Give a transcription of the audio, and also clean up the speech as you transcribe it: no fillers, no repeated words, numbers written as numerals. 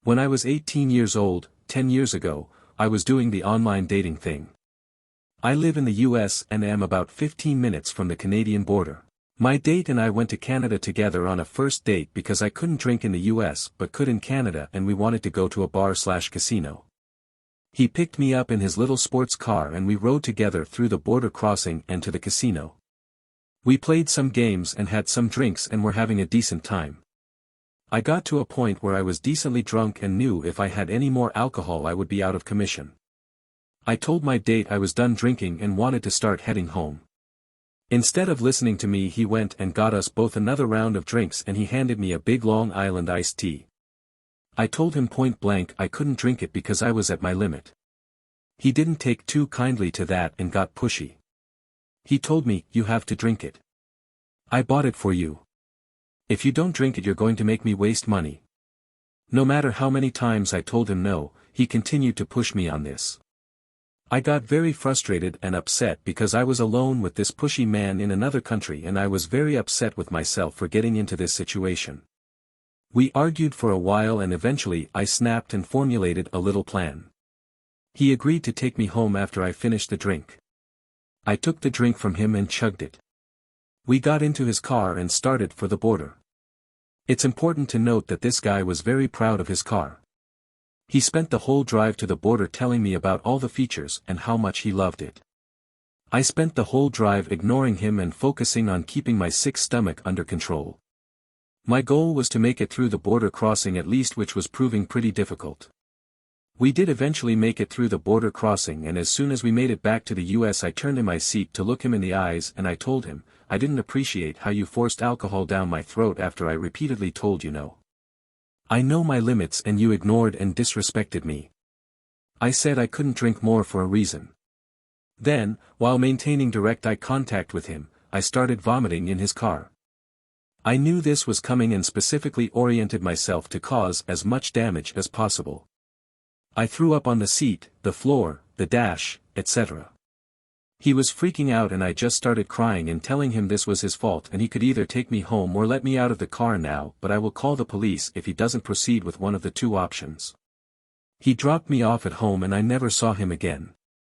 When I was 18 years old, 10 years ago, I was doing the online dating thing. I live in the US and am about 15 minutes from the Canadian border. My date and I went to Canada together on a first date because I couldn't drink in the US but could in Canada, and we wanted to go to a bar/casino. He picked me up in his little sports car and we rode together through the border crossing and to the casino. We played some games and had some drinks and were having a decent time. I got to a point where I was decently drunk and knew if I had any more alcohol I would be out of commission. I told my date I was done drinking and wanted to start heading home. Instead of listening to me, he went and got us both another round of drinks and he handed me a big Long Island iced tea. I told him point blank I couldn't drink it because I was at my limit. He didn't take too kindly to that and got pushy. He told me, "You have to drink it. I bought it for you. If you don't drink it you're going to make me waste money." No matter how many times I told him no, he continued to push me on this. I got very frustrated and upset because I was alone with this pushy man in another country and I was very upset with myself for getting into this situation. We argued for a while and eventually I snapped and formulated a little plan. He agreed to take me home after I finished the drink. I took the drink from him and chugged it. We got into his car and started for the border. It's important to note that this guy was very proud of his car. He spent the whole drive to the border telling me about all the features and how much he loved it. I spent the whole drive ignoring him and focusing on keeping my sick stomach under control. My goal was to make it through the border crossing at least, which was proving pretty difficult. We did eventually make it through the border crossing, and as soon as we made it back to the US I turned in my seat to look him in the eyes and I told him, "I didn't appreciate how you forced alcohol down my throat after I repeatedly told you no. I know my limits and you ignored and disrespected me." I said I couldn't drink more for a reason. Then, while maintaining direct eye contact with him, I started vomiting in his car. I knew this was coming and specifically oriented myself to cause as much damage as possible. I threw up on the seat, the floor, the dash, etc. He was freaking out and I just started crying and telling him this was his fault and he could either take me home or let me out of the car now, but I will call the police if he doesn't proceed with one of the two options. He dropped me off at home and I never saw him again.